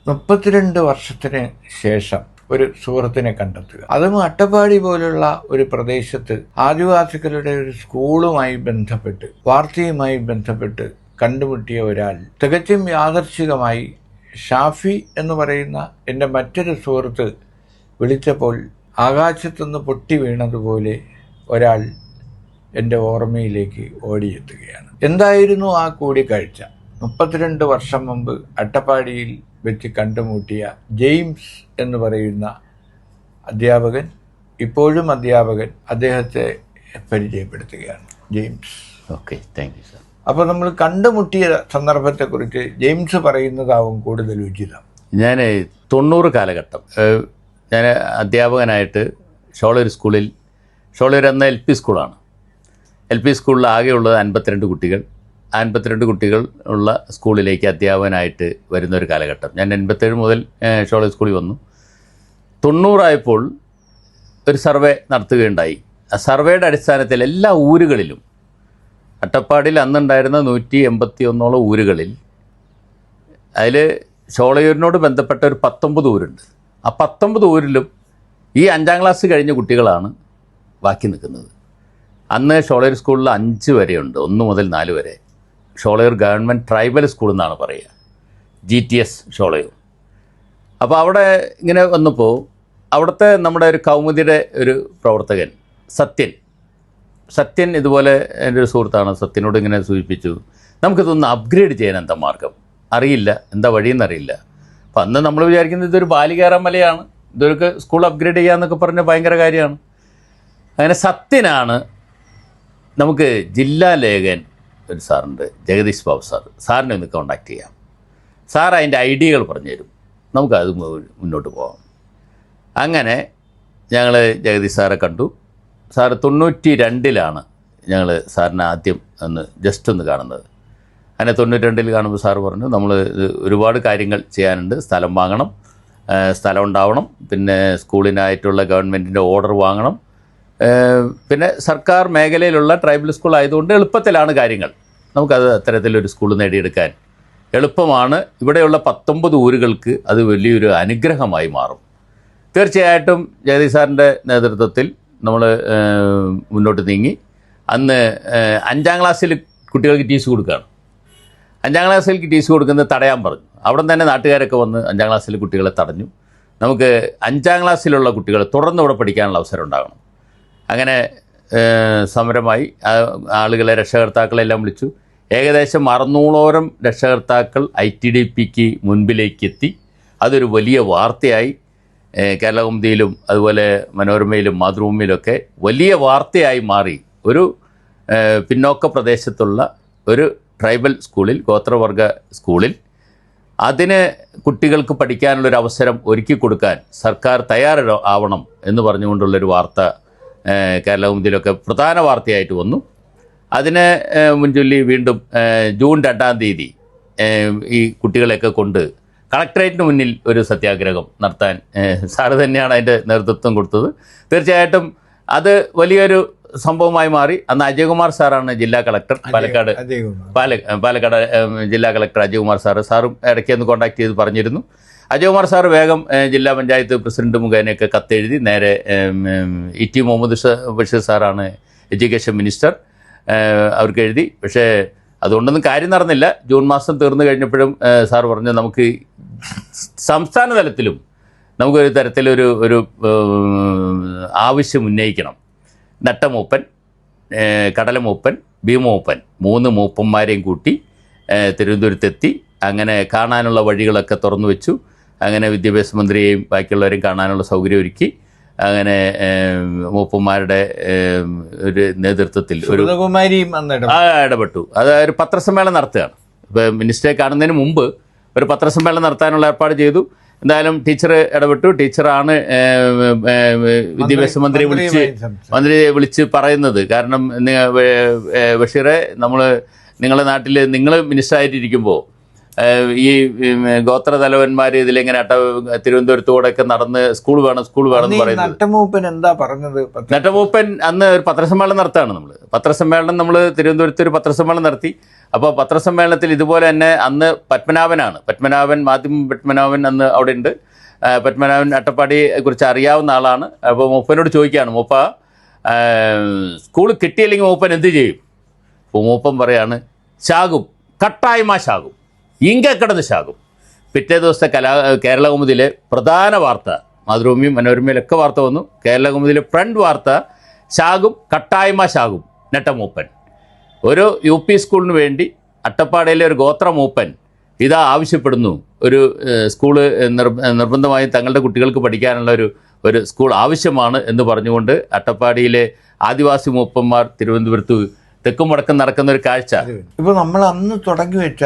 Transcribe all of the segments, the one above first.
32 വർഷത്തിന് ശേഷം ഒരു സുഹൃത്തിനെ കണ്ടെത്തുക, അതും അട്ടപ്പാടി പോലുള്ള ഒരു പ്രദേശത്ത് ആദിവാസികളുടെ ഒരു സ്കൂളുമായി ബന്ധപ്പെട്ട്, വാർത്തയുമായി ബന്ധപ്പെട്ട് കണ്ടുമുട്ടിയ ഒരാൾ തികച്ചും യാദർച്ഛികമായി ഷാഫി എന്ന് പറയുന്ന എൻ്റെ മറ്റൊരു സുഹൃത്ത് വിളിച്ചപ്പോൾ ആകാശത്തുനിന്ന് പൊട്ടി വീണതുപോലെ ഒരാൾ എൻ്റെ ഓർമ്മയിലേക്ക് ഓടിയെത്തുകയാണ്. എന്തായിരുന്നു ആ കൂടിക്കാഴ്ച? 32 വർഷം മുമ്പ് അട്ടപ്പാടിയിൽ വെച്ച് കണ്ടുമുട്ടിയ ജെയിംസ് എന്ന് പറയുന്ന അധ്യാപകൻ, ഇപ്പോഴും അധ്യാപകൻ, അദ്ദേഹത്തെ പരിചയപ്പെടുത്തുകയാണ്. James. Okay, thank you sir. അപ്പോൾ നമ്മൾ കണ്ടുമുട്ടിയ സന്ദർഭത്തെക്കുറിച്ച് ജെയിംസ് പറയുന്നതാവും കൂടുതൽ ഉചിതം. ഞാൻ 90 കാലഘട്ടം ഞാൻ അധ്യാപകനായിട്ട് ഷോളൂർ സ്കൂളിൽ, ഷോളൂർ എന്ന LP സ്കൂളാണ്. LP സ്കൂളിൽ ആകെയുള്ളത് 52 കുട്ടികൾ. 52 കുട്ടികൾ ഉള്ള സ്കൂളിലേക്ക് അധ്യാപകനായിട്ട് വരുന്നൊരു കാലഘട്ടം. ഞാൻ 87 മുതൽ ഷോളൂർ സ്കൂളിൽ വന്നു. 90 ആയപ്പോൾ ഒരു സർവേ നടത്തുകയുണ്ടായി. ആ സർവേയുടെ അടിസ്ഥാനത്തിൽ എല്ലാ ഊരുകളിലും, അട്ടപ്പാടിയിൽ അന്നുണ്ടായിരുന്ന 181 ഊരുകളിൽ, അതിൽ ഷോളയൂരിനോട് ബന്ധപ്പെട്ട ഒരു 19 ഊരുണ്ട്. ആ 19 ഊരിലും ഈ 5ാം ക്ലാസ് കഴിഞ്ഞ കുട്ടികളാണ് ബാക്കി നിൽക്കുന്നത്. അന്ന് ഷോളയൂർ സ്കൂളിൽ 5 വരെയുണ്ട്, 1 മുതൽ 4 വരെ. ഷോളയൂർ ഗവൺമെൻറ് ട്രൈബൽ സ്കൂൾ എന്നാണ് പറയുക, GTS ഷോളയൂർ. അപ്പോൾ അവിടെ ഇങ്ങനെ വന്നപ്പോൾ അവിടുത്തെ നമ്മുടെ ഒരു കൗമുദിയുടെ ഒരു പ്രവർത്തകൻ സത്യൻ ഇതുപോലെ എൻ്റെ ഒരു സുഹൃത്താണ്. സത്യനോട് ഇങ്ങനെ സൂചിപ്പിച്ചു, നമുക്കിതൊന്ന് അപ്ഗ്രേഡ് ചെയ്യാൻ എന്താ മാർഗം, അറിയില്ല, എന്താ വഴിയെന്നറിയില്ല. അപ്പം അന്ന് നമ്മൾ വിചാരിക്കുന്നത് ഇതൊരു ബാലികേറാൻ മലയാണ്, ഇതൊരു സ്കൂൾ അപ്ഗ്രേഡ് ചെയ്യാമെന്നൊക്കെ പറഞ്ഞ ഭയങ്കര കാര്യമാണ്. അങ്ങനെ സത്യനാണ് നമുക്ക് ജില്ലാ ലേഖകൻ ഒരു സാറുണ്ട്, ജഗദീഷ് ബാബു സാറിനെ ഒന്ന് കോണ്ടാക്ട് ചെയ്യാം, സാർ അതിൻ്റെ ഐഡിയകൾ പറഞ്ഞു തരും, നമുക്കത് മുന്നോട്ട് പോകാം. അങ്ങനെ ഞങ്ങൾ ജഗദീഷ് സാറെ കണ്ടു. സാറ് 92-ലാണ് ഞങ്ങൾ സാറിനെ ആദ്യം ജസ്റ്റ് ഒന്ന് കാണുന്നത്. അങ്ങനെ 92-ൽ കാണുമ്പോൾ സാറ് പറഞ്ഞു, നമ്മൾ ഒരുപാട് കാര്യങ്ങൾ ചെയ്യാനുണ്ട്, സ്ഥലം വാങ്ങണം, സ്ഥലം ഉണ്ടാവണം, പിന്നെ സ്കൂളിനായിട്ടുള്ള ഗവൺമെൻറ്റിൻ്റെ ഓർഡർ വാങ്ങണം, പിന്നെ സർക്കാർ മേഖലയിലുള്ള ട്രൈബൽ സ്കൂൾ ആയതുകൊണ്ട് എളുപ്പത്തിലാണ് കാര്യങ്ങൾ, നമുക്കത് അത്തരത്തിലൊരു സ്കൂൾ നേടിയെടുക്കാൻ എളുപ്പമാണ്. ഇവിടെയുള്ള 19 ഊരുകൾക്ക് അത് വലിയൊരു അനുഗ്രഹമായി മാറും. തീർച്ചയായിട്ടും ജഗദീഷ് സാറിൻ്റെ നേതൃത്വത്തിൽ നമ്മൾ മുന്നോട്ട് നീങ്ങി. അന്ന് 5ാം ക്ലാസ്സിൽ കുട്ടികൾക്ക് TC കൊടുക്കുകയാണ്. 5ാം ക്ലാസ്സിൽ TC കൊടുക്കുന്നത് തടയാൻ പറഞ്ഞു. അവിടെ തന്നെ നാട്ടുകാരൊക്കെ വന്ന് 5ാം ക്ലാസ്സിൽ കുട്ടികളെ തടഞ്ഞു. നമുക്ക് 5ാം ക്ലാസ്സിലുള്ള കുട്ടികൾ തുടർന്ന് ഇവിടെ പഠിക്കാനുള്ള അവസരം ഉണ്ടാകണം. അങ്ങനെ സമരമായി. ആളുകളെ, രക്ഷകർത്താക്കളെല്ലാം വിളിച്ചു. ഏകദേശം 600ഓളം രക്ഷകർത്താക്കൾ ITDPക്ക് മുൻപിലേക്ക് എത്തി. അതൊരു വലിയ വാർത്തയായി. കേരളകൗമുദിയിലും അതുപോലെ മനോരമയിലും മാതൃഭൂമിയിലൊക്കെ വലിയ വാർത്തയായി മാറി. ഒരു പിന്നോക്ക പ്രദേശത്തുള്ള ഒരു ട്രൈബൽ സ്കൂളിൽ, ഗോത്രവർഗ സ്കൂളിൽ, അതിന് കുട്ടികൾക്ക് പഠിക്കാനുള്ളൊരു അവസരം ഒരുക്കി കൊടുക്കാൻ സർക്കാർ തയ്യാറാവണം എന്ന് പറഞ്ഞുകൊണ്ടുള്ളൊരു വാർത്ത കേരളകൗമുദിയിലൊക്കെ പ്രധാന വാർത്തയായിട്ട് വന്നു. അതിനെ മുൻചൊല്ലി വീണ്ടും ജൂൺ 2-ാം തീയതി ഈ കുട്ടികളെയൊക്കെ കൊണ്ട് കളക്ടറേറ്റിന് മുന്നിൽ ഒരു സത്യാഗ്രഹം നടത്താൻ സാറ് തന്നെയാണ് അതിൻ്റെ നേതൃത്വം കൊടുത്തത്. തീർച്ചയായിട്ടും അത് വലിയൊരു സംഭവമായി മാറി. അന്ന് അജയ്കുമാർ സാറാണ് ജില്ലാ കളക്ടർ, പാലക്കാട് ജില്ലാ കളക്ടർ അജയ്കുമാർ സാറും ഇടയ്ക്ക് ഒന്ന് കോൺടാക്ട് ചെയ്ത് പറഞ്ഞിരുന്നു. അജയ്കുമാർ സാർ വേഗം ജില്ലാ പഞ്ചായത്ത് പ്രസിഡന്റ് മുഖേനയൊക്കെ കത്തെഴുതി നേരെ ET മുഹമ്മദ് ബഷീർ സാറാണ് എഡ്യൂക്കേഷൻ മിനിസ്റ്റർ, അവർക്ക് എഴുതി. പക്ഷേ അതുകൊണ്ടൊന്നും കാര്യം നടന്നില്ല. ജൂൺ മാസം തീർന്നു കഴിഞ്ഞപ്പോഴും സാർ പറഞ്ഞു, നമുക്ക് സംസ്ഥാന തലത്തിലും നമുക്കൊരു തരത്തിലൊരു ആവശ്യം ഉന്നയിക്കണം. നട്ടമൂപ്പൻ, കടലമൂപ്പൻ, ഭീമൂപ്പൻ, 3 മൂപ്പന്മാരെയും കൂട്ടി തിരുവനന്തപുരത്തെത്തി. അങ്ങനെ കാണാനുള്ള വഴികളൊക്കെ തുറന്നു വെച്ചു. അങ്ങനെ വിദ്യാഭ്യാസ മന്ത്രിയെയും ബാക്കിയുള്ളവരെയും കാണാനുള്ള സൗകര്യം ഒരുക്കി. അങ്ങനെ മൂപ്പന്മാരുടെ ഒരു നേതൃത്വത്തിൽ ഇടപെട്ടു. അത് ഒരു പത്രസമ്മേളനം നടത്തുകയാണ്. ഇപ്പോൾ മിനിസ്റ്ററെ കാണുന്നതിന് മുമ്പ് ഒരു പത്രസമ്മേളനം നടത്താനുള്ള ഏർപ്പാട് ചെയ്തു. എന്തായാലും ടീച്ചർ ഇടപെട്ടു. ടീച്ചറാണ് വിദ്യാഭ്യാസ മന്ത്രിയെ വിളിച്ച് പറയുന്നത്. കാരണം ബഷീറെ, നിങ്ങളുടെ നാട്ടിൽ നിങ്ങൾ മിനിസ്റ്ററായിട്ടിരിക്കുമ്പോൾ ഈ ഗോത്രതലവന്മാർ ഇതിലിങ്ങനെ തിരുവനന്തപുരത്തൂടെയൊക്കെ നടന്ന് സ്കൂൾ വേണം എന്ന് പറയുന്നത്. നട്ടമൂപ്പൻ എന്താ പറഞ്ഞത്? നട്ടമൂപ്പൻ അന്ന് ഒരു പത്രസമ്മേളനം നടത്താണ്. പത്രസമ്മേളനം നമ്മൾ തിരുവനന്തപുരത്ത് ഒരു പത്രസമ്മേളനം നടത്തി. അപ്പോൾ പത്രസമ്മേളനത്തിൽ ഇതുപോലെ തന്നെ അന്ന് മാധ്യമ പത്മനാഭൻ അന്ന് അവിടെ ഉണ്ട്. പത്മനാഭൻ അട്ടപ്പാടിയെ കുറിച്ച് അറിയാവുന്ന ആളാണ്. അപ്പോൾ മൂപ്പനോട് ചോദിക്കുകയാണ്, മൂപ്പ സ്കൂൾ കിട്ടിയില്ലെങ്കിൽ മൂപ്പൻ എന്ത് ചെയ്യും? അപ്പോൾ മൂപ്പൻ പറയാണ്, ശാകും, കട്ടായ്മ ശാകും, ഇങ്കക്കിടന്ന് ശാകും. പിറ്റേ ദിവസത്തെ കേരളകൗമുദിയിലെ പ്രധാന വാർത്ത, മാതൃഭൂമിയും മനോരമയിലൊക്കെ വാർത്ത വന്നു. കേരളകൗമുദിയിലെ ഫ്രണ്ട് വാർത്ത, ശാകും, കട്ടായ്മ ശാകും, നെട്ടമൂപ്പൻ. ഒരു UP സ്കൂളിന് വേണ്ടി അട്ടപ്പാടിയിലെ ഒരു ഗോത്രമൂപ്പൻ ഇതാ ആവശ്യപ്പെടുന്നു, ഒരു സ്കൂള് നിർബന്ധമായും തങ്ങളുടെ കുട്ടികൾക്ക് പഠിക്കാനുള്ള ഒരു സ്കൂൾ ആവശ്യമാണ് എന്ന് പറഞ്ഞുകൊണ്ട് അട്ടപ്പാടിയിലെ ആദിവാസി മൂപ്പന്മാർ തിരുവനന്തപുരത്ത് തെക്കും വടക്കും നടക്കുന്ന ഒരു കാഴ്ച. ഇപ്പോൾ നമ്മൾ അന്ന് തുടങ്ങി വെച്ച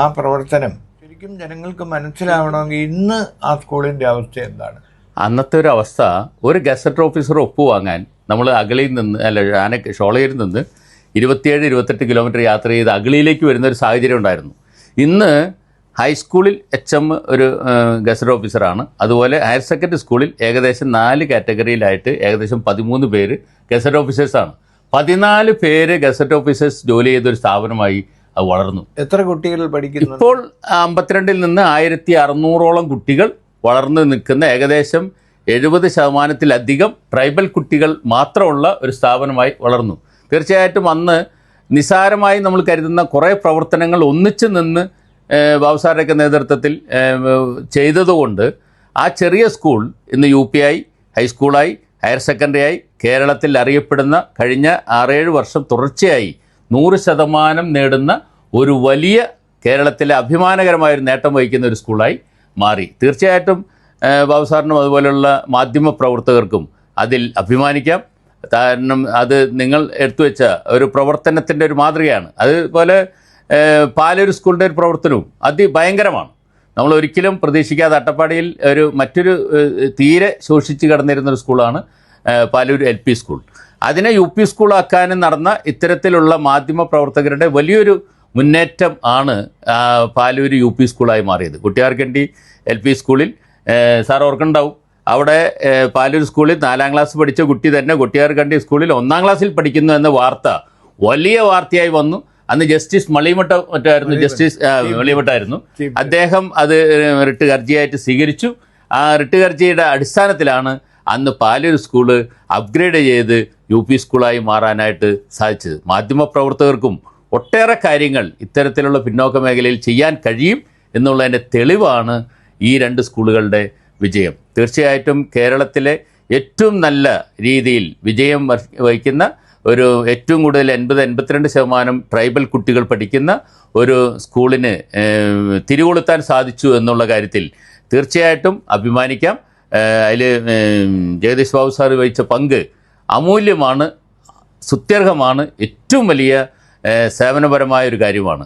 ആ പ്രവർത്തനം ശരിക്കും ജനങ്ങൾക്ക് മനസ്സിലാവണമെങ്കിൽ ഇന്ന് ആ സ്കൂളിൻ്റെ അവസ്ഥ എന്താണ്? അന്നത്തെ ഒരു അവസ്ഥ, ഒരു ഗസറ്റ് ഓഫീസർ ഒപ്പുവാങ്ങാൻ നമ്മൾ അഗളിയിൽ നിന്ന് ഷോളയിൽ നിന്ന് 27-28 കിലോമീറ്റർ യാത്ര ചെയ്ത് അഗളിയിലേക്ക് വരുന്ന ഒരു സാഹചര്യം ഉണ്ടായിരുന്നു. ഇന്ന് ഹൈസ്കൂളിൽ HM ഒരു ഗസറ്റ് ഓഫീസറാണ്. അതുപോലെ ഹയർ സെക്കൻഡറി സ്കൂളിൽ ഏകദേശം 4 കാറ്റഗറിയിലായിട്ട് ഏകദേശം 13 പേര് ഗസറ്റ് ഓഫീസേഴ്സാണ്. 14 പേര് ഗസറ്റ് ഓഫീസേഴ്സ് ജോലി ചെയ്തൊരു സ്ഥാപനമായി അത് വളർന്നു. എത്ര കുട്ടികൾ പഠിക്കുന്നു? ഇപ്പോൾ 52-ൽ നിന്ന് 1600ഓളം കുട്ടികൾ വളർന്നു നിൽക്കുന്ന, ഏകദേശം 70% ട്രൈബൽ കുട്ടികൾ മാത്രമുള്ള ഒരു സ്ഥാപനമായി വളർന്നു. തീർച്ചയായിട്ടും അന്ന് നിസാരമായി നമ്മൾ കരുതുന്ന കുറേ പ്രവർത്തനങ്ങൾ ഒന്നിച്ചു നിന്ന് ബാബു സാറിൻ്റെയൊക്കെ നേതൃത്വത്തിൽ ചെയ്തതുകൊണ്ട് ആ ചെറിയ സ്കൂൾ ഇന്ന് UP ആയി, ഹൈസ്കൂളായി, ഹയർ സെക്കൻഡറി ആയി, കേരളത്തിൽ അറിയപ്പെടുന്ന കഴിഞ്ഞ 6-7 വർഷം തുടർച്ചയായി 100% നേടുന്ന ഒരു വലിയ, കേരളത്തിലെ അഭിമാനകരമായൊരു നേട്ടം വഹിക്കുന്ന ഒരു സ്കൂളായി മാറി. തീർച്ചയായിട്ടും ബാബു സാറിനും അതുപോലെയുള്ള മാധ്യമ പ്രവർത്തകർക്കും അതിൽ അഭിമാനിക്കാം. കാരണം അത് നിങ്ങൾ എടുത്തുവെച്ച ഒരു പ്രവർത്തനത്തിൻ്റെ ഒരു മാതൃകയാണ്. അതുപോലെ പാലൂർ സ്കൂളിൻ്റെ ഒരു പ്രവർത്തനവും അതിഭയങ്കരമാണ്. നമ്മൾ ഒരിക്കലും പ്രതീക്ഷിക്കാതെ അട്ടപ്പാടിയിൽ മറ്റൊരു തീരെ ശോഷിച്ച് കിടന്നിരുന്നൊരു സ്കൂളാണ് പാലൂർ LP സ്കൂൾ. അതിനെ UP സ്കൂളാക്കാനും നടന്ന ഇത്തരത്തിലുള്ള മാധ്യമ പ്രവർത്തകരുടെ വലിയൊരു മുന്നേറ്റം ആണ് പാലൂർ UP സ്കൂളായി മാറിയത്. കുട്ടിയാർക്കണ്ടി LP സ്കൂളിൽ സാർ ഓർക്കുന്നുണ്ടാവും, അവിടെ പാലൂർ സ്കൂളിൽ 4ാം ക്ലാസ് പഠിച്ച കുട്ടി തന്നെ കൊട്ടിയാർക്കണ്ടി സ്കൂളിൽ 1ാം ക്ലാസ്സിൽ പഠിക്കുന്നു എന്ന വാർത്ത വലിയ വാർത്തയായി വന്നു. അന്ന് ജസ്റ്റിസ് മളിമട്ടായിരുന്നു അദ്ദേഹം അത് റിട്ട് ഹർജിയായിട്ട് സ്വീകരിച്ചു. ആ റിട്ട് ഹർജിയുടെ അടിസ്ഥാനത്തിലാണ് അന്ന് പാലൂർ സ്കൂള് അപ്ഗ്രേഡ് ചെയ്ത് UP സ്കൂളായി മാറാനായിട്ട് സാധിച്ചത്. മാധ്യമപ്രവർത്തകർക്കും ഒട്ടേറെ കാര്യങ്ങൾ ഇത്തരത്തിലുള്ള പിന്നോക്ക മേഖലയിൽ ചെയ്യാൻ കഴിയും എന്നുള്ളതിൻ്റെ തെളിവാണ് ഈ 2 സ്കൂളുകളുടെ വിജയം. തീർച്ചയായിട്ടും കേരളത്തിലെ ഏറ്റവും നല്ല രീതിയിൽ വിജയം വഹിക്കുന്ന ഒരു, ഏറ്റവും കൂടുതൽ 80-82% ട്രൈബൽ കുട്ടികൾ പഠിക്കുന്ന ഒരു സ്കൂളിന് തിരികൊളുത്താൻ സാധിച്ചു എന്നുള്ള കാര്യത്തിൽ തീർച്ചയായിട്ടും അഭിമാനിക്കാം. അതിൽ ജഗദീഷ് ബാബു സാർ വഹിച്ച പങ്ക് അമൂല്യമാണ്, സ്തുത്യർഹമാണ്, ഏറ്റവും വലിയ സേവനപരമായ ഒരു കാര്യമാണ്.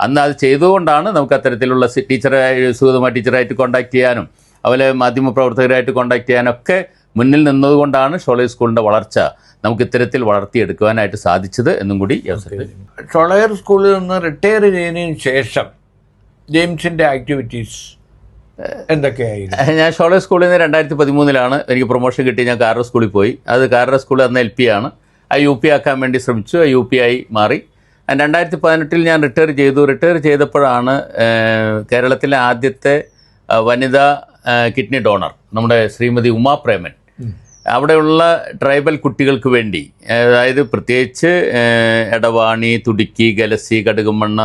അന്ന് അത് ചെയ്തുകൊണ്ടാണ് നമുക്ക് അത്തരത്തിലുള്ള ടീച്ചറായിട്ട് കോൺടാക്ട് ചെയ്യാനും അതുപോലെ മാധ്യമപ്രവർത്തകരായിട്ട് കോൺടാക്ട് ചെയ്യാനൊക്കെ മുന്നിൽ നിന്നതുകൊണ്ടാണ് ഷോളയർ സ്കൂളിൻ്റെ വളർച്ച നമുക്ക് ഇത്തരത്തിൽ വളർത്തിയെടുക്കുവാനായിട്ട് സാധിച്ചത് എന്നും കൂടി അവസരത്തിൽ. ഷോളയർ സ്കൂളിൽ നിന്ന് റിട്ടയർ ചെയ്യുന്നതിന് ശേഷം ജെയിംസിൻ്റെ ആക്ടിവിറ്റീസ് എന്തൊക്കെയായിരുന്നു? ഞാൻ ഷോളയർ സ്കൂളിൽ നിന്ന് 2013 എനിക്ക് പ്രൊമോഷൻ കിട്ടി. ഞാൻ കാറർ സ്കൂളിൽ പോയി. അത് കാറർ സ്കൂൾ അന്ന് LP ആണ്. ആ UP ആക്കാൻ വേണ്ടി ശ്രമിച്ചു. UP ആയി മാറി. 2018 ഞാൻ റിട്ടയർ ചെയ്തു. റിട്ടയർ ചെയ്തപ്പോഴാണ് കേരളത്തിലെ ആദ്യത്തെ വനിതാ കിഡ്നി ഡോണർ നമ്മുടെ ശ്രീമതി ഉമാ പ്രേമൻ അവിടെയുള്ള ട്രൈബൽ കുട്ടികൾക്ക് വേണ്ടി, അതായത് പ്രത്യേകിച്ച് എടവാണി, തുടിക്കി, ഗലസി, കടുകുമണ്ണ,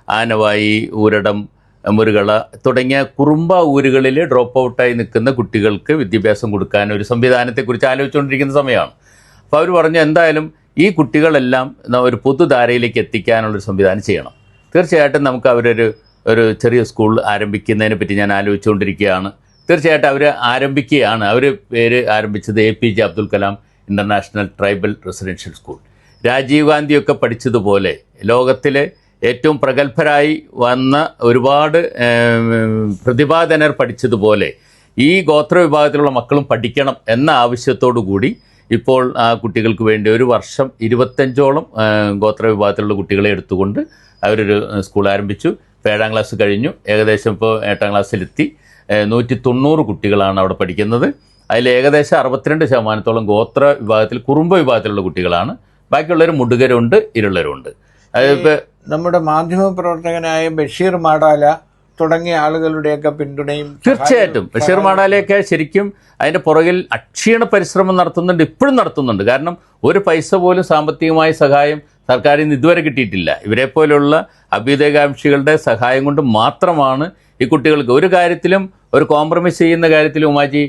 ആനവായി, ഊരടം, മുരുകള തുടങ്ങിയ കുറുമ്പ ഊരുകളിൽ ഡ്രോപ്പ് ഔട്ടായി നിൽക്കുന്ന കുട്ടികൾക്ക് വിദ്യാഭ്യാസം കൊടുക്കാൻ ഒരു സംവിധാനത്തെക്കുറിച്ച് ആലോചിച്ചുകൊണ്ടിരിക്കുന്ന സമയമാണ്. അപ്പോൾ അവർ പറഞ്ഞു, എന്തായാലും ഈ കുട്ടികളെല്ലാം ഒരു പൊതുധാരയിലേക്ക് എത്തിക്കാനുള്ളൊരു സംവിധാനം ചെയ്യണം. തീർച്ചയായിട്ടും നമുക്ക് ഒരു ചെറിയ സ്കൂൾ ആരംഭിക്കുന്നതിനെ പറ്റി ഞാൻ ആലോചിച്ചുകൊണ്ടിരിക്കുകയാണ്. തീർച്ചയായിട്ടും അവർ ആരംഭിക്കുകയാണ്. അവർ പേര് ആരംഭിച്ചത് APJ Abdul Kalam international tribal residential school. Rajiv ഗാന്ധിയൊക്കെ പഠിച്ചതുപോലെ ലോകത്തിലെ ഏറ്റവും പ്രഗത്ഭരായി വന്ന ഒരുപാട് പ്രതിഭാധനർ പഠിച്ചതുപോലെ ഈ ഗോത്ര വിഭാഗത്തിലുള്ള മക്കളും പഠിക്കണം എന്ന ആവശ്യത്തോടു കൂടി ഇപ്പോൾ ആ കുട്ടികൾക്ക് വേണ്ടി ഒരു വർഷം 25ഓളം ഗോത്ര വിഭാഗത്തിലുള്ള കുട്ടികളെ എടുത്തുകൊണ്ട് അവരൊരു സ്കൂൾ ആരംഭിച്ചു. ഇപ്പോൾ 7ാം ക്ലാസ് കഴിഞ്ഞു, ഏകദേശം ഇപ്പോൾ 8ാം ക്ലാസ്സിലെത്തി. 190 കുട്ടികളാണ് അവിടെ പഠിക്കുന്നത്. അതിൽ ഏകദേശം 62% ഗോത്ര വിഭാഗത്തിൽ, കുറുമ്പ വിഭാഗത്തിലുള്ള കുട്ടികളാണ്. ബാക്കിയുള്ളവർ മുടുകരുണ്ട്, ഇരുളരുണ്ട്. അതിപ്പോൾ നമ്മുടെ മാധ്യമ പ്രവർത്തകനായ ബഷീർ മാടാല തുടങ്ങിയ ആളുകളുടെയൊക്കെ പിന്തുണയും തീർച്ചയായിട്ടും ബഷീർ മാടാലയൊക്കെ ശരിക്കും അതിൻ്റെ പുറകിൽ അക്ഷീണ പരിശ്രമം നടത്തുന്നുണ്ട്, ഇപ്പോഴും നടത്തുന്നുണ്ട്. കാരണം ഒരു പൈസ പോലും സാമ്പത്തികമായ സഹായം സർക്കാരിൽ നിന്ന് ഇതുവരെ കിട്ടിയിട്ടില്ല. ഇവരെ പോലുള്ള അഭ്യുദയകാംക്ഷികളുടെ സഹായം കൊണ്ട് മാത്രമാണ് ഈ കുട്ടികൾക്ക് ഒരു കാര്യത്തിലും ഒരു കോംപ്രമൈസ് ചെയ്യുന്ന കാര്യത്തിലും ഉമാജി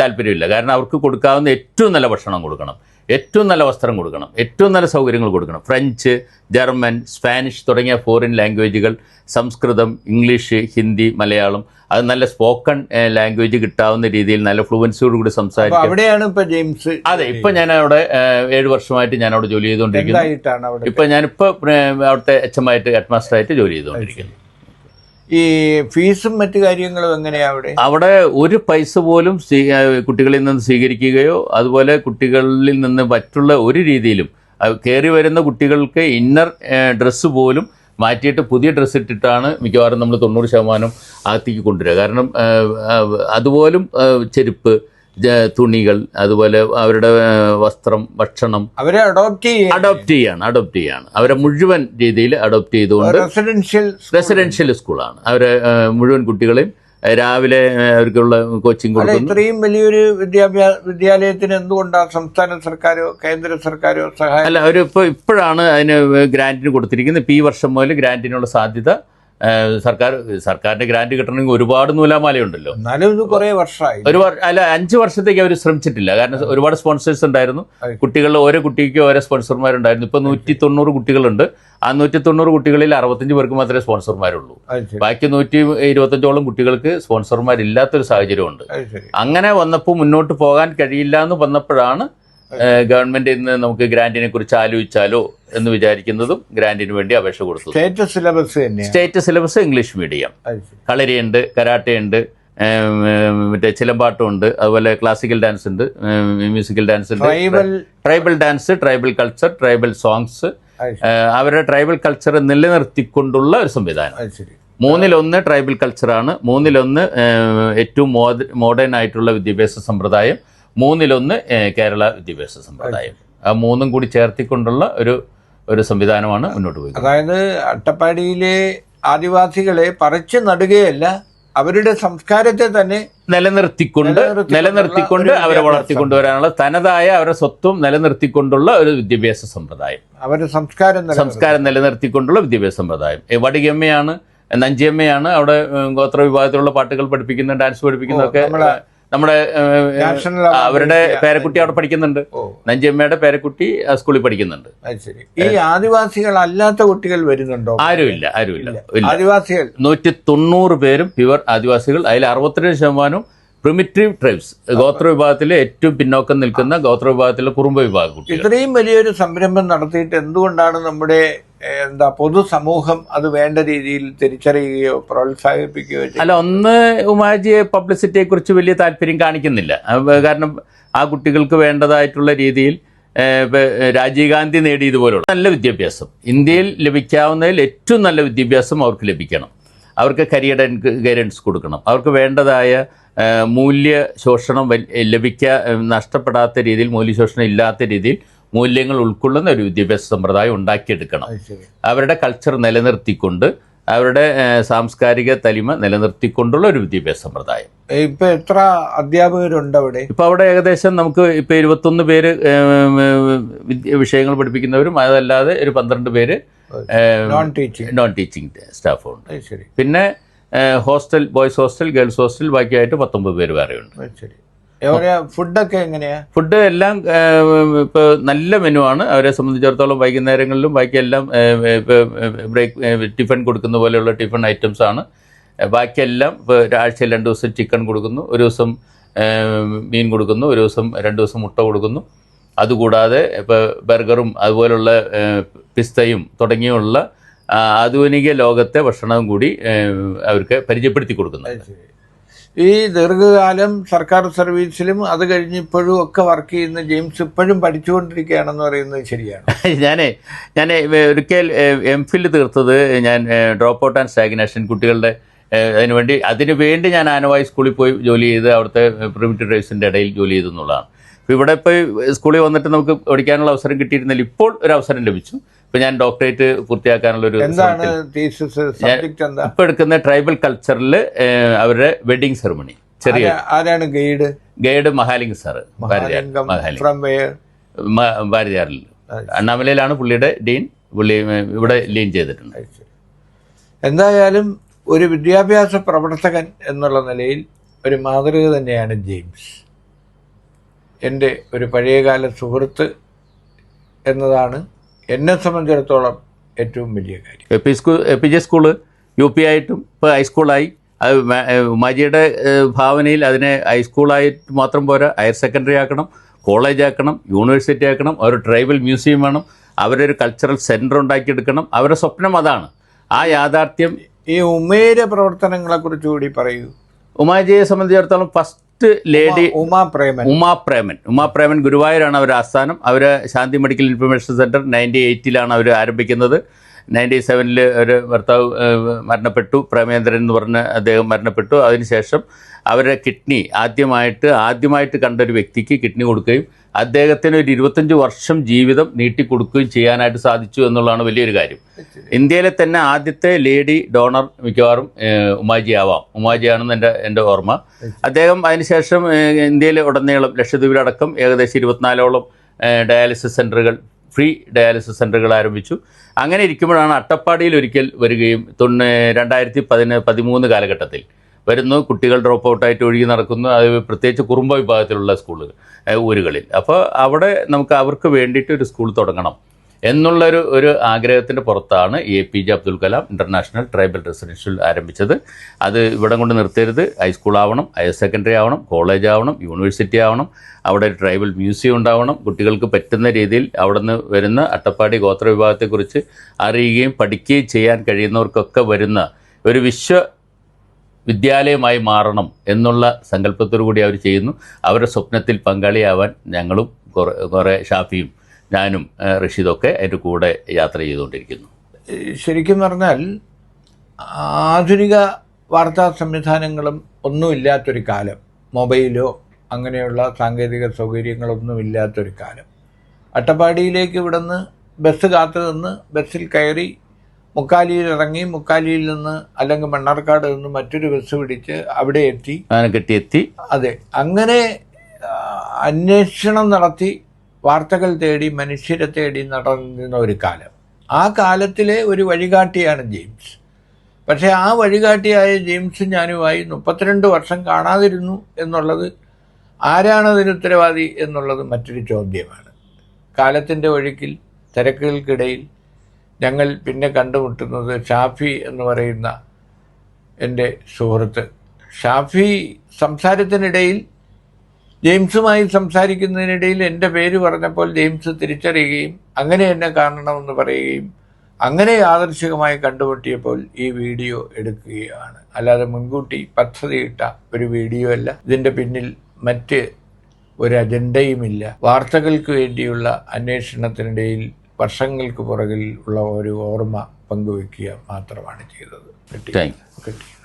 താല്പര്യമില്ല. കാരണം അവർക്ക് കൊടുക്കാവുന്ന ഏറ്റവും നല്ല ഭക്ഷണം കൊടുക്കണം, ഏറ്റവും നല്ല വസ്ത്രം കൊടുക്കണം, ഏറ്റവും നല്ല സൗകര്യങ്ങൾ കൊടുക്കണം. ഫ്രഞ്ച്, ജർമ്മൻ, സ്പാനിഷ് തുടങ്ങിയ ഫോറിൻ ലാംഗ്വേജുകൾ, സംസ്കൃതം, ഇംഗ്ലീഷ്, ഹിന്ദി, മലയാളം, അത് നല്ല സ്പോക്കൺ ലാംഗ്വേജ് കിട്ടാവുന്ന രീതിയിൽ നല്ല ഫ്ലുവൻസിയോടുകൂടി സംസാരിക്കും. അവിടെയാണ് ഇപ്പൊ ജെയിംസ്. അതെ, ഇപ്പൊ ഞാൻ അവിടെ 7 വർഷമായിട്ട് ഞാൻ അവിടെ ജോലി ചെയ്തുകൊണ്ടിരിക്കുന്നു. ഇപ്പൊ ഞാനിപ്പോ അവിടുത്തെ HM ആയിട്ട്, ഹെഡ് മാസ്റ്റർ ആയിട്ട് ജോലി ചെയ്തുകൊണ്ടിരിക്കുന്നു. ഈ ഫീസും മറ്റു കാര്യങ്ങളും എങ്ങനെയാ അവിടെ ഒരു പൈസ പോലും കുട്ടികളിൽ നിന്ന് സ്വീകരിക്കുകയോ അതുപോലെ കുട്ടികളിൽ നിന്ന് മറ്റുള്ള ഒരു രീതിയിലും കയറി വരുന്ന കുട്ടികൾക്ക് ഇന്നർ ഡ്രസ്സ് പോലും മാറ്റിയിട്ട് പുതിയ ഡ്രസ്സ് ഇട്ടിട്ടാണ് മിക്കവാറും നമ്മൾ 90% അകത്തേക്ക് കൊണ്ടുവരിക. കാരണം അതുപോലും ചെരുപ്പ്, തുണികൾ, അതുപോലെ അവരുടെ വസ്ത്രം, ഭക്ഷണം അവരെ അഡോപ്റ്റ് ചെയ്യാണ്. അവരെ മുഴുവൻ രീതിയിൽ അഡോപ്റ്റ് ചെയ്തുകൊണ്ട് റെസിഡൻഷ്യൽ സ്കൂളാണ്. അവരെ മുഴുവൻ കുട്ടികളെയും രാവിലെ അവർക്കുള്ള കോച്ചിങ് കൊടുക്കുന്നു. ഇത്രയും വലിയൊരു വിദ്യാലയത്തിന് എന്തുകൊണ്ടാണ് സംസ്ഥാന സർക്കാരോ കേന്ദ്ര സർക്കാരോ സഹായം? അല്ല, ഇപ്പോഴാണ് അതിന് ഗ്രാന്റിന് കൊടുത്തിരിക്കുന്നത്. ഇപ്പോൾ ഈ വർഷം മുതൽ ഗ്രാന്റിനുള്ള സാധ്യത സർക്കാരിന്റെ ഗ്രാന്റ് കിട്ടണമെങ്കിൽ ഒരുപാട് നൂലാമാലയുണ്ടല്ലോ. അല്ല, 5 വർഷത്തേക്ക് അവർ ശ്രമിച്ചിട്ടില്ല. കാരണം ഒരുപാട് സ്പോൺസേഴ്സ് ഉണ്ടായിരുന്നു. കുട്ടികളിൽ ഓരോ കുട്ടിക്ക് ഓരോ സ്പോൺസർമാരുണ്ടായിരുന്നു. ഇപ്പൊ 190 കുട്ടികളുണ്ട്. ആ 190 കുട്ടികളിൽ 65 പേർക്ക് മാത്രമേ സ്പോൺസർമാരുള്ളൂ. ബാക്കി 125ഓളം കുട്ടികൾക്ക് സ്പോൺസർമാരില്ലാത്തൊരു സാഹചര്യമുണ്ട്. അങ്ങനെ വന്നപ്പോൾ മുന്നോട്ട് പോകാൻ കഴിയില്ല എന്ന് വന്നപ്പോഴാണ് ഗവൺമെന്റ് ഇന്ന് നമുക്ക് ഗ്രാന്റിനെ കുറിച്ച് ആലോചിച്ചാലോ എന്ന് വിചാരിക്കുന്നതും ഗ്രാന്റിന് വേണ്ടി അപേക്ഷ കൊടുത്തു. State syllabus English medium. കളരിയുണ്ട്, കരാട്ടയുണ്ട്, മറ്റേ ചിലമ്പാട്ടമുണ്ട്, അതുപോലെ ക്ലാസിക്കൽ ഡാൻസ് ഉണ്ട്, മ്യൂസിക്കൽ ഡാൻസ് ഉണ്ട്, tribal dance, tribal culture, tribal songs. അവരുടെ ട്രൈബൽ കൾച്ചർ നിലനിർത്തിക്കൊണ്ടുള്ള ഒരു സംവിധാനം. 3-1 ട്രൈബൽ കൾച്ചറാണ്. 3-1 ഏറ്റവും മോഡേൺ ആയിട്ടുള്ള വിദ്യാഭ്യാസ സമ്പ്രദായം. 3-1 കേരള വിദ്യാഭ്യാസ സമ്പ്രദായം. ആ 3ഉം കൂടി ചേർത്തിക്കൊണ്ടുള്ള ഒരു സംവിധാനമാണ് മുന്നോട്ട് പോയത്. അതായത് അട്ടപ്പാടിയിലെ ആദിവാസികളെ പറിച്ചു നടുകയല്ല, അവരുടെ സംസ്കാരത്തെ തന്നെ നിലനിർത്തിക്കൊണ്ട് അവരെ വളർത്തിക്കൊണ്ടുവരാനുള്ള തനതായ അവരുടെ സ്വത്വം നിലനിർത്തിക്കൊണ്ടുള്ള ഒരു വിദ്യാഭ്യാസ സമ്പ്രദായം. അവരുടെ സംസ്കാരം നിലനിർത്തിക്കൊണ്ടുള്ള വിദ്യാഭ്യാസ സമ്പ്രദായം. വടികമ്മയാണ്, നഞ്ചിയമ്മയാണ് അവിടെ ഗോത്ര വിഭാഗത്തിലുള്ള പാട്ടുകൾ പഠിപ്പിക്കുന്ന, ഡാൻസ് പഠിപ്പിക്കുന്നതൊക്കെ നമ്മുടെ അവരുടെ പേരക്കുട്ടി അവിടെ പഠിക്കുന്നുണ്ട്. നഞ്ചിയമ്മയുടെ പേരക്കുട്ടി ആ സ്കൂളിൽ പഠിക്കുന്നുണ്ട്. ഈ ആദിവാസികളല്ലാത്ത കുട്ടികൾ വരുന്നുണ്ടോ? ആരുമില്ല. ആദിവാസികൾ 190 പേരും പ്യുവർ ആദിവാസികൾ. അതിൽ 62% പ്രിമിറ്റീവ് ട്രൈബ്സ്, ഗോത്ര വിഭാഗത്തിലെ ഏറ്റവും പിന്നോക്കം നിൽക്കുന്ന ഗോത്ര വിഭാഗത്തിലെ കുറുമ്പ വിഭാഗ കുട്ടികൾ. ഇത്രയും വലിയൊരു സംരംഭം നടത്തിയിട്ട് എന്തുകൊണ്ടാണ് നമ്മുടെ പൊതുസമൂഹം അത് വേണ്ട രീതിയിൽ തിരിച്ചറിയുകയോ പ്രോത്സാഹിപ്പിക്കുകയോ ചെയ്യുന്നത്? അല്ല, ഒന്ന് ഉമാജിയെ പബ്ലിസിറ്റിയെ കുറിച്ച് വലിയ താല്പര്യം കാണിക്കുന്നില്ല. കാരണം ആ കുട്ടികൾക്ക് വേണ്ടതായിട്ടുള്ള രീതിയിൽ രാജീവ് ഗാന്ധി നേടിയതുപോലുള്ള നല്ല വിദ്യാഭ്യാസം, ഇന്ത്യയിൽ ലഭിക്കാവുന്നതിൽ ഏറ്റവും നല്ല വിദ്യാഭ്യാസം അവർക്ക് ലഭിക്കണം. അവർക്ക് കരിയർ ഗൈഡൻസ് കൊടുക്കണം. അവർക്ക് വേണ്ടതായ മൂല്യ ശോഷണം നഷ്ടപ്പെടാത്ത രീതിയിൽ, മൂല്യശോഷണം ഇല്ലാത്ത രീതിയിൽ മൂല്യങ്ങൾ ഉൾക്കൊള്ളുന്ന ഒരു വിദ്യാഭ്യാസ സമ്പ്രദായം ഉണ്ടാക്കിയെടുക്കണം. അവരുടെ കൾച്ചർ നിലനിർത്തിക്കൊണ്ട്, അവരുടെ സാംസ്കാരിക തനിമ നിലനിർത്തിക്കൊണ്ടുള്ള ഒരു വിദ്യാഭ്യാസ സമ്പ്രദായം. ഇപ്പൊ എത്ര അധ്യാപകരുണ്ട് അവിടെ? ഇപ്പൊ അവിടെ ഏകദേശം നമുക്ക് ഇപ്പൊ 21 പേര് വിഷയങ്ങൾ പഠിപ്പിക്കുന്നവരും, അതല്ലാതെ ഒരു 12 പേര് നോൺ ടീച്ചിങ് സ്റ്റാഫുണ്ട്. പിന്നെ hostel, boys hostel, girls hostel, ബാക്കിയായിട്ട് 19 പേര് വേറെയുണ്ട്. ഫുഡൊക്കെ എങ്ങനെയാ? ഫുഡ് എല്ലാം ഇപ്പോൾ നല്ല മെനു ആണ്. അവരെ സംബന്ധിച്ചിടത്തോളം വൈകുന്നേരങ്ങളിലും ബാക്കിയെല്ലാം ടിഫിൻ കൊടുക്കുന്ന പോലെയുള്ള ടിഫിൻ ഐറ്റംസ് ആണ്. ബാക്കിയെല്ലാം ഇപ്പോൾ ആഴ്ചയിൽ 2 ദിവസം ചിക്കൻ കൊടുക്കുന്നു, ഒരു ദിവസം മീൻ കൊടുക്കുന്നു, ഒരു ദിവസം 2 ദിവസം മുട്ട കൊടുക്കുന്നു. അതുകൂടാതെ ഇപ്പോൾ ബർഗറും അതുപോലുള്ള പിസ്തയും തുടങ്ങിയുള്ള ആധുനിക ലോകത്തെ ഭക്ഷണവും കൂടി അവർക്ക് പരിചയപ്പെടുത്തി കൊടുക്കുന്നുണ്ട്. ഈ ദീർഘകാലം സർക്കാർ സർവീസിലും അത് കഴിഞ്ഞ് ഇപ്പോഴും ഒക്കെ വർക്ക് ചെയ്യുന്ന ജെയിംസ് ഇപ്പോഴും പഠിച്ചുകൊണ്ടിരിക്കുകയാണെന്ന് പറയുന്നത് ശരിയാണ്? ഞാൻ ഒരിക്കൽ MPhil തീർത്തത് ഞാൻ ഡ്രോപ്പ് ഔട്ട് ആൻഡ് സ്റ്റാഗ്നേഷൻ കുട്ടികളുടെ അതിനുവേണ്ടി ഞാൻ ആനവായി സ്കൂളിൽ പോയി ജോലി ചെയ്ത് അവിടുത്തെ പ്രിമിറ്റീവ് ഡ്രൈവ്സിൻ്റെ ഇടയിൽ ജോലി ചെയ്തു എന്നുള്ളതാണ്. അപ്പോൾ ഇവിടെ ഇപ്പോൾ സ്കൂളിൽ വന്നിട്ട് നമുക്ക് പഠിക്കാനുള്ള അവസരം കിട്ടിയിരുന്നില്ല. ഇപ്പോൾ ഒരു അവസരം ലഭിച്ചു. ഇപ്പോൾ ഞാൻ ഡോക്ടറേറ്റ് പൂർത്തിയാക്കാനുള്ളൊരു ഇപ്പോൾ എടുക്കുന്ന ട്രൈബൽ കൾച്ചറിൽ അവരുടെ വെഡിങ് സെറമണി. ചെറിയ ആരാണ് ഗൈഡ്? മഹാലിംഗ് സാറ്, ഭാരതിയാറിൽ അണ്ണാമലയിലാണ് പുള്ളിയുടെ ഡീൻ. പുള്ളി ഇവിടെ ലീൻ ചെയ്തിട്ടുണ്ട്. എന്തായാലും ഒരു വിദ്യാഭ്യാസ പ്രവർത്തകൻ എന്നുള്ള നിലയിൽ ഒരു മാതൃക തന്നെയാണ് ജെയിംസ്. എൻ്റെ ഒരു പഴയകാല സുഹൃത്ത് എന്നതാണ് എന്നെ സംബന്ധിച്ചിടത്തോളം ഏറ്റവും വലിയ കാര്യം. APJ സ്കൂള് UP ആയിട്ടും ഇപ്പോൾ ഹൈസ്കൂളായി. അത് ഉമാജിയുടെ ഭാവനയിൽ അതിനെ ഹൈസ്കൂളായിട്ട് മാത്രം പോരാ, ഹയർ സെക്കൻഡറി ആക്കണം, കോളേജ് ആക്കണം, യൂണിവേഴ്സിറ്റി ആക്കണം, ഒരു ട്രൈബൽ മ്യൂസിയം വേണം, അവരൊരു കൾച്ചറൽ സെൻറ്റർ ഉണ്ടാക്കിയെടുക്കണം. അവരുടെ സ്വപ്നം അതാണ്. ആ യാഥാർത്ഥ്യം. ഈ ഉമേര പ്രവർത്തനങ്ങളെ കുറിച്ച് കൂടി പറയൂ. ഉമാജിയെ സംബന്ധിച്ചിടത്തോളം ഫസ്റ്റ് ലേഡി ഉമാപ്രേമൻ ഗുരുവായൂരാണ് അവരുടെ ആസ്ഥാനം. അവർ ശാന്തി മെഡിക്കൽ ഇൻഫർമേഷൻ സെൻറ്റർ 98 അവർ ആരംഭിക്കുന്നത്. 97 ഒരു ഭർത്താവ് മരണപ്പെട്ടു, പ്രേമേന്ദ്രൻ എന്ന് പറഞ്ഞ അദ്ദേഹം മരണപ്പെട്ടു. അതിനുശേഷം അവരുടെ കിഡ്നി ആദ്യമായിട്ട് കണ്ടൊരു വ്യക്തിക്ക് കിഡ്നി കൊടുക്കുകയും അദ്ദേഹത്തിന് ഒരു 25 വർഷം ജീവിതം നീട്ടിക്കൊടുക്കുകയും ചെയ്യാനായിട്ട് സാധിച്ചു എന്നുള്ളതാണ് വലിയൊരു കാര്യം. ഇന്ത്യയിലെ തന്നെ ആദ്യത്തെ ലേഡി ഡോണർ മിക്കവാറും ഉമാജിയാണെന്ന് എൻ്റെ ഓർമ്മ. അദ്ദേഹം അതിനുശേഷം ഇന്ത്യയിൽ ഉടനീളം ലക്ഷദ്വീപിലടക്കം ഏകദേശം 24ഓളം ഡയാലിസിസ് സെൻ്ററുകൾ, ഫ്രീ ഡയാലിസിസ് സെൻ്ററുകൾ ആരംഭിച്ചു. അങ്ങനെ ഇരിക്കുമ്പോഴാണ് അട്ടപ്പാടിയിൽ ഒരിക്കൽ വരികയും 2013 കാലഘട്ടത്തിൽ വരുന്നു. കുട്ടികൾ ഡ്രോപ്പ് ഔട്ടായിട്ട് ഒഴുകി നടക്കുന്നു. അത് പ്രത്യേകിച്ച് കുറുമ്പ വിഭാഗത്തിലുള്ള ഊരുകളിൽ. അപ്പോൾ അവിടെ നമുക്ക് അവർക്ക് വേണ്ടിയിട്ട് ഒരു സ്കൂൾ തുടങ്ങണം എന്നുള്ളൊരു ആഗ്രഹത്തിൻ്റെ പുറത്താണ് APJ Abdul Kalam international tribal residential ആരംഭിച്ചത്. അത് ഇവിടെ കൊണ്ട് നിർത്തരുത്. ഹൈസ്കൂൾ ആവണം, ഹയർ സെക്കൻഡറി ആവണം, കോളേജ് ആവണം, യൂണിവേഴ്സിറ്റി ആവണം, അവിടെ ഒരു ട്രൈബൽ മ്യൂസിയം ഉണ്ടാവണം. കുട്ടികൾക്ക് പറ്റുന്ന രീതിയിൽ അവിടെ നിന്ന് വരുന്ന അട്ടപ്പാടി ഗോത്ര വിഭാഗത്തെക്കുറിച്ച് അറിയുകയും പഠിക്കുകയും ചെയ്യാൻ കഴിയുന്നവർക്കൊക്കെ വരുന്ന ഒരു വിദ്യാലയമായി മാറണം എന്നുള്ള സങ്കല്പത്തോടു കൂടി അവർ ചെയ്യുന്നു. അവരുടെ സ്വപ്നത്തിൽ പങ്കാളിയാവാൻ ഞങ്ങളും കുറേ ഷാഫിയും ഞാനും റഷീദൊക്കെ അതിൻ്റെ കൂടെ യാത്ര ചെയ്തുകൊണ്ടിരിക്കുന്നു. ശരിക്കും പറഞ്ഞാൽ ആധുനിക വാർത്താ സംവിധാനങ്ങളും ഒന്നുമില്ലാത്തൊരു കാലം, മൊബൈലോ അങ്ങനെയുള്ള സാങ്കേതിക സൗകര്യങ്ങളൊന്നുമില്ലാത്തൊരു കാലം, അട്ടപ്പാടിയിലേക്ക് ഇവിടുന്ന് ബസ് കാത്തു നിന്ന് ബസ്സിൽ കയറി മുക്കാലിയിൽ ഇറങ്ങി, മുക്കാലിയിൽ നിന്ന് അല്ലെങ്കിൽ മണ്ണാർക്കാട് നിന്ന് മറ്റൊരു ബസ് പിടിച്ച് അവിടെ എത്തി. അതെ, അങ്ങനെ അന്വേഷണം നടത്തി വാർത്തകൾ തേടി മനുഷ്യരെ തേടി നടന്നിരുന്ന ഒരു കാലം. ആ കാലത്തിലെ ഒരു വഴികാട്ടിയാണ് ജെയിംസ്. പക്ഷേ ആ വഴികാട്ടിയായ ജെയിംസ് ഞാനുമായി 32 വർഷം കാണാതിരുന്നു എന്നുള്ളത് ആരാണ് അതിന് ഉത്തരവാദി എന്നുള്ളത് മറ്റൊരു ചോദ്യമാണ്. കാലത്തിൻ്റെ ഒഴുക്കിൽ തിരക്കുകൾക്കിടയിൽ ഞങ്ങൾ പിന്നെ കണ്ടുമുട്ടുന്നത് ഷാഫി എന്ന് പറയുന്ന എൻ്റെ സുഹൃത്ത്. ഷാഫി സംസാരത്തിനിടയിൽ, ജെയിംസുമായി സംസാരിക്കുന്നതിനിടയിൽ എൻ്റെ പേര് പറഞ്ഞപ്പോൾ ജെയിംസ് തിരിച്ചറിയുകയും അങ്ങനെ എന്നെ കാണണമെന്ന് പറയുകയും അങ്ങനെ യാദൃശ്ചികമായി കണ്ടുമുട്ടിയപ്പോൾ ഈ വീഡിയോ എടുക്കുകയാണ്. അല്ലാതെ മുൻകൂട്ടി പദ്ധതിയിട്ട ഒരു വീഡിയോ അല്ല. ഇതിൻ്റെ പിന്നിൽ മറ്റ് ഒരു അജണ്ടയുമില്ല. വാർത്തകൾക്ക് വേണ്ടിയുള്ള അന്വേഷണത്തിനിടയിൽ വർഷങ്ങൾക്ക് പുറകിൽ ഉള്ള ഒരു ഓർമ്മ പങ്കുവെക്കുക മാത്രമാണ് ചെയ്തത്. Thank you.